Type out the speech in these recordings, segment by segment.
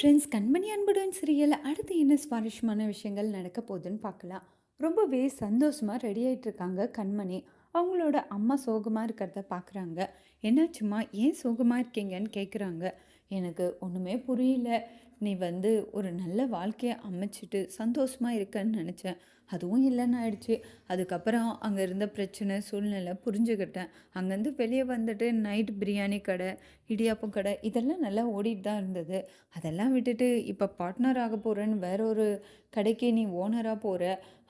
Friends கண்மணி அன்புடன் serial அடுத்து என்ன சுவாரஸ்யமான விஷயங்கள் நடக்க போகுதுன்னு பார்க்கலாம். ரொம்பவே சந்தோஷமா ரெடி ஆயிட்டு இருக்காங்க கண்மணி. அவங்களோட அம்மா சோகமாக இருக்கிறத பார்க்குறாங்க. என்னாச்சும்மா ஏன் சோகமாக இருக்கீங்கன்னு கேட்குறாங்க. எனக்கு ஒன்றுமே புரியல. நீ வந்து ஒரு நல்ல வாழ்க்கையை அமைச்சிட்டு சந்தோஷமா இருக்கன்னு நினச்சேன். அதுவும் இல்லைன்னு ஆயிடுச்சு. அதுக்கப்புறம் அங்கே இருந்த பிரச்சனை சூழ்நிலை புரிஞ்சுக்கிட்டேன். அங்கேருந்து வெளியே வந்துட்டு நைட் பிரியாணி கடை, இடியாப்பம் கடை இதெல்லாம் நல்லா ஓடிட்டு தான் இருந்தது. அதெல்லாம் விட்டுட்டு இப்போ பார்ட்னர் ஆக போகிறேன்னு வேற ஒரு கடைக்கு நீ ஓனராக போகிற.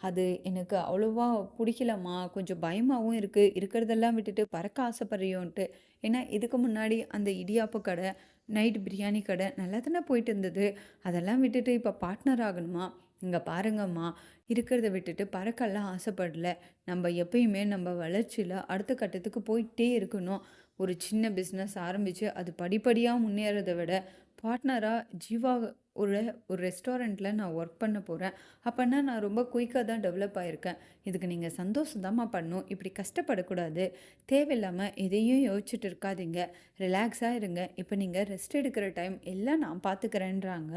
அது எனக்கு அவ்வளோவா பிடிக்கலம்மா. கொஞ்சம் பயமாகவும் இருக்குது. இருக்கிறதெல்லாம் விட்டுட்டு பறக்க ஆசைப்படுறியோன்ட்டு. ஏன்னா இதுக்கு முன்னாடி அந்த இடியாப்ப கடை, நைட் பிரியாணி கடை நல்லா தானே போயிட்டு இருந்தது. அதெல்லாம் விட்டுட்டு இப்போ பார்ட்னர் ஆகணுமா? இங்கே பாருங்கம்மா, இருக்கிறத விட்டுட்டு பறக்கலாம் ஆசைப்படல. நம்ம எப்பயுமே நம்ம வளர்ச்சியில் அடுத்த கட்டத்துக்கு போயிட்டே இருக்கணும். ஒரு சின்ன பிஸ்னஸ் ஆரம்பித்து அது படிப்படியாக முன்னேறத விட பார்ட்னராக ஜீவா ஒரு ஒரு ரெஸ்டாரண்ட்டில் நான் ஒர்க் பண்ண போகிறேன். அப்போனா நான் ரொம்ப குயிக்காக தான் டெவலப் ஆகியிருக்கேன். இதுக்கு நீங்கள் சந்தோஷதாம்மா பண்ணணும். இப்படி கஷ்டப்படக்கூடாது. தேவையில்லாமல் எதையும் யோசிச்சுட்டு இருக்காதீங்க. ரிலாக்ஸாக இருங்க. இப்போ நீங்கள் ரெஸ்ட் எடுக்கிற டைம் எல்லாம் நான் பார்த்துக்கிறேன்றாங்க.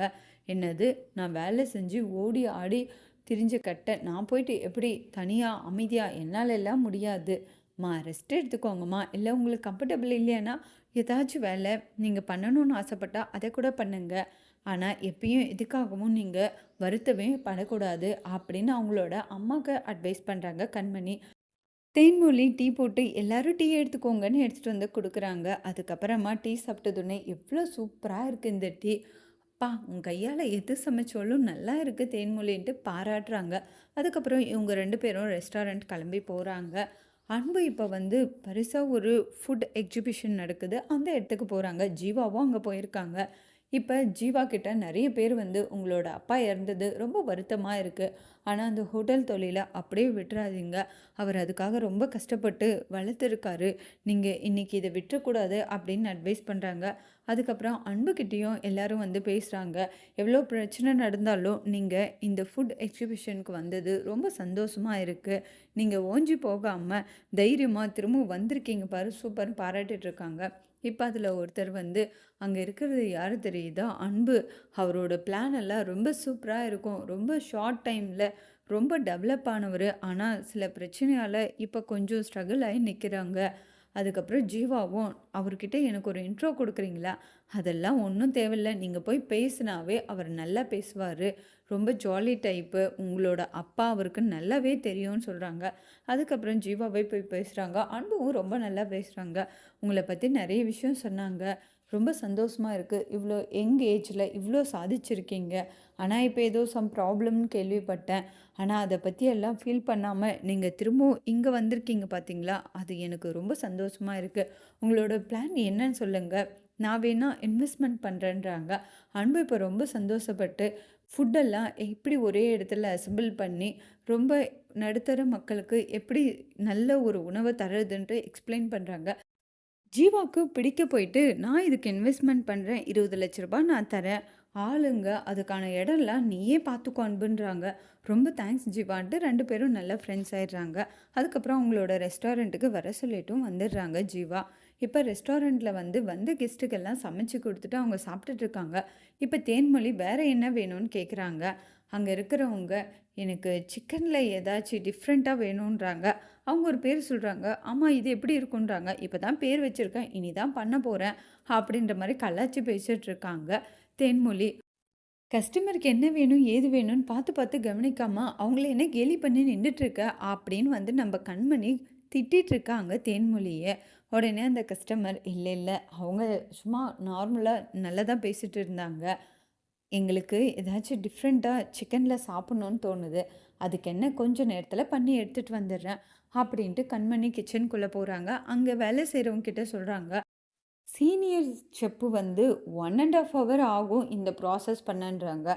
என்னது, நான் வேலை செஞ்சு ஓடி ஆடி திரிஞ்ச கட்ட நான் போயிட்டு எப்படி தனியாக அமைதியாக என்னால் எல்லாம் முடியாது. ரெஸ்ட் எடுத்துக்கோங்கம்மா. இல்லை உங்களுக்கு கம்ஃபர்டபுள் இல்லையானா ஏதாச்சும் வேலை நீங்கள் பண்ணணும்னு ஆசைப்பட்டா அதை கூட பண்ணுங்க. ஆனால் எப்பயும் எதுக்காகவும் நீங்கள் வருத்தவே படக்கூடாது அப்படின்னு அவங்களோட அம்மாவுக்கு அட்வைஸ் பண்ணுறாங்க கண்மணி. தேன்மொழி டீ போட்டு எல்லாரும் டீ எடுத்துக்கோங்கன்னு எடுத்துகிட்டு வந்து கொடுக்குறாங்க. அதுக்கப்புறமா டீ சாப்பிட்டதுன்னே எவ்வளோ சூப்பராக இருக்குது இந்த டீ. அப்பா உன் கையால் எது சமைச்சாலும் நல்லா இருக்குது தேன்மொழின்ட்டு பாராட்டுறாங்க. அதுக்கப்புறம் இவங்க 2 பேரும் ரெஸ்டாரண்ட் கிளம்பி போகிறாங்க. அன்பு இப்போ வந்து பெருசாக ஒரு ஃபுட் எக்ஸிபிஷன் நடக்குது. அந்த இடத்துக்கு போகிறாங்க. ஜீவாவும் அங்கே போயிருக்காங்க. இப்போ ஜீவா கிட்ட நிறைய பேர் வந்து உங்களோட அப்பா இறந்தது ரொம்ப வருத்தமாக இருக்குது. ஆனால் அந்த ஹோட்டல் தொழிலை அப்படியே விட்டுறாதீங்க. அவர் அதுக்காக ரொம்ப கஷ்டப்பட்டு வளர்த்துருக்காரு. நீங்கள் இன்றைக்கி இதை விட்டுறக்கூடாது அப்படின்னு அட்வைஸ் பண்ணுறாங்க. அதுக்கப்புறம் அன்புக்கிட்டேயும் எல்லாரும் வந்து பேசுகிறாங்க. எவ்வளோ பிரச்சனை நடந்தாலும் நீங்கள் இந்த ஃபுட் எக்ஸிபிஷனுக்கு வந்தது ரொம்ப சந்தோஷமாக இருக்குது. நீங்கள் ஓஞ்சி போகாமல் தைரியமாக திரும்ப வந்திருக்கீங்க பாரு சூப்பர்னு பாராட்டிட்டு இருக்காங்க. இப்போ அதில் ஒருத்தர் வந்து அங்கே இருக்கிறது யார் தெரியுதா? அன்பு. அவரோட பிளான் எல்லாம் ரொம்ப சூப்பராக இருக்கும். ரொம்ப ஷார்ட் டைமில் ரொம்ப டெவலப் ஆனவர். ஆனால் சில பிரச்சனையால் இப்போ கொஞ்சம் ஸ்ட்ரகிள் ஆகி நிற்கிறாங்க. அதுக்கப்புறம் ஜீவாவும் அவர்கிட்ட எனக்கு ஒரு இன்ட்ரோ கொடுக்குறீங்களா? அதெல்லாம் ஒன்றும் தேவையில்ல. நீங்கள் போய் பேசினாவே அவர் நல்லா பேசுவார். ரொம்ப ஜாலி டைப்பு. உங்களோட அப்பா அவருக்கு நல்லாவே தெரியும்னு சொல்கிறாங்க. அதுக்கப்புறம் ஜீவாவே போய் பேசுகிறாங்க. அன்பும் ரொம்ப நல்லா பேசுகிறாங்க. உங்களை பற்றி நிறைய விஷயம் சொன்னாங்க. ரொம்ப சந்தோஷமா இருக்கு. இவ்வளோ யங் ஏஜ்ல இவ்வளோ சாதிச்சிருக்கீங்க. ஆனா, இப்ப ஏதோ சம் ப்ராப்ளம்னு கேள்விப்பட்டேன். ஆனா, அத பத்தி எல்லாம் ஃபீல் பண்ணாம நீங்க திரும்பவும் இங்க வந்திருக்கீங்க பார்த்தீங்களா? அது எனக்கு ரொம்ப சந்தோஷமா இருக்கு. உங்களோட பிளான் என்னன்னு சொல்லுங்க. நான் வேணா இன்வெஸ்ட்மென்ட் பண்றேன்றாங்க. அன்பு இப்ப ரொம்ப சந்தோஷப்பட்டு ஃபுட்டெல்லாம் எப்படி ஒரே இடத்துல அசெம்பிள் பண்ணி, ரொம்ப நடுத்தர மக்களுக்கு எப்படி நல்ல ஒரு உணவ தர்றதுன்ட்டு எக்ஸ்ப்ளைன் பண்றாங்க. ஜீவாக்கு பிடிக்க போயிட்டு, நான் இதுக்கு இன்வெஸ்ட்மென்ட் பண்றேன். 20,00,000 நான் தரேன். ஆளுங்க, அதுக்கான இடம்லாம் நீயே பார்த்துக்கோ அன்புன்றாங்க. ரொம்ப தேங்க்ஸ் ஜீவான்ட்டு 2 பேரும் நல்ல ஃப்ரெண்ட்ஸ் ஆயிடுறாங்க. அதுக்கப்புறம் அவங்களோட ரெஸ்டாரண்ட்டுக்கு வர சொல்லிட்டும் வந்துடுறாங்க ஜீவா. இப்ப ரெஸ்டாரண்ட்ல வந்து வந்த கெஸ்ட்டுக்கெல்லாம் சமைச்சு குடுத்துட்டு அவங்க சாப்பிட்டுட்டு இருக்காங்க. இப்ப தேன்மொழி வேற என்ன வேணும்னு கேட்குறாங்க. அங்க இருக்கிறவங்க, எனக்கு சிக்கன்ல ஏதாச்சும் டிஃப்ரெண்ட்டா வேணுன்றாங்க. அவங்க ஒரு பேர் சொல்றாங்க. ஆமா இது எப்படி இருக்குன்றாங்க. இப்ப தான் பேர் வச்சிருக்கேன். இனி தான் பண்ண போறேன். அப்படின்ற மாரி கலாய்ச்சி பேசிட்டு இருக்காங்க தேன்மொழி. கஸ்டமருக்கு என்ன வேணும், ஏது வேணும்னு பார்த்து பார்த்து கவனிக்காம, அவங்கள என்ன கேலி பண்ணி நின்னுட்டுருக்க அப்படின்னு வந்து நம்ம கண்மணி திட்டிட்டு இருக்காங்க தேன்மொழிய. உடனே அந்த கஸ்டமர், இல்ல இல்ல அவங்க சும்மா நார்மலா நல்லா தான் பேசிட்டு இருந்தாங்க. எங்களுக்கு ஏதாச்சும் டிஃப்ரெண்ட்டா சிக்கன்ல சாப்பிடணும்னு தோணுது. அதுக்கு என்ன கொஞ்ச நேரத்தில பண்ணி எடுத்துட்டு வந்துடுறேன். அப்படின்ட்டு கண்மணி கிச்சனுக்குள்ள போறாங்க. அங்க வேலை செய்றவங்க கிட்ட சொல்றாங்க. சீனியர் செஃப் வந்து 1 1/2 ஹவர் ஆகும் இந்த ப்ராசஸ் பண்ணன்றாங்க.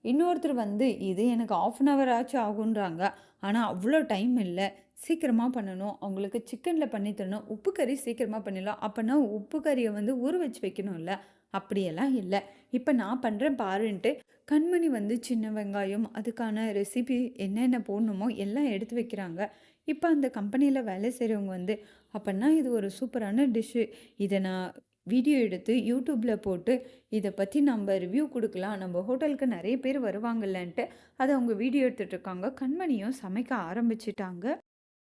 இன்னொருத்தர் வந்து இது எனக்கு 1/2 அன் ஹவர் ஆச்சும் ஆகுன்றாங்க. ஆனா அவ்வளோ டைம் இல்ல. சீக்கிரமா பண்ணணும். அவங்களுக்கு சிக்கன்ல பண்ணி தரணும். உப்பு கறி சீக்கிரமா பண்ணிடலாம். அப்பன்னா உப்பு கறிய வந்து ஊற வச்சு வைக்கணும்ல. அப்படியெல்லாம் இல்ல. இப்ப நான் பண்றேன் பாருன்ட்டு கண்மணி வந்து சின்ன வெங்காயம், அதுக்கான ரெசிபி என்னென்ன போடணுமோ எல்லாம் எடுத்து வைக்கிறாங்க. இப்ப அந்த கம்பெனியில வேலை செய்றவங்க வந்து, அப்பன்னா இது ஒரு சூப்பரான டிஷ்ஷு. இத நான் வீடியோ எடுத்து யூடியூப்ல போட்டு இத பத்தி நம்ம ரிவ்யூ குடுக்கலாம். நம்ம ஹோட்டலுக்கு நெறைய பேர் வருவாங்கல்லன்ட்டு, அத அவங்க வீடியோ எடுத்துட்டு இருக்காங்க. கண்மணியும் சமைக்க ஆரம்பிச்சுட்டாங்க.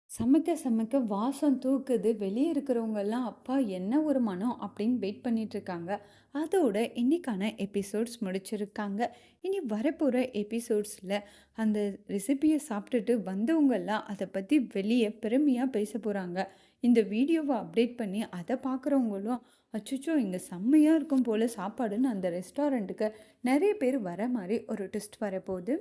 சமைக்க சமைக்க வாசம் தூக்குது. வெளிய இருக்கிறவங்கலாம், "அப்பா என்ன ஒரு மணம்!" அப்படின்னு வெயிட் பண்ணிட்டுருக்காங்க. அதோட இன்னைக்கான எபிசோட்ஸ் முடிச்சிருக்காங்க. இனி வரப்போற எபிசோட்ஸ்ல அந்த ரெசிபிய சாப்பிட்டுட்டு வந்தவங்கலாம் அத பத்தி வெளிய பெருமையா பேசப் போறாங்க. இந்த வீடியோவ அப்டேட் பண்ணி அத பார்க்குறவங்களும், "அச்சச்சோ! இங்க செம்மையா இருக்கும் போல சாப்பாடுன்னு" அந்த ரெஸ்டாரண்ட்டுக்கு நெறைய பேர் வர மாரி ஒரு ட்விஸ்ட் வரப்போது.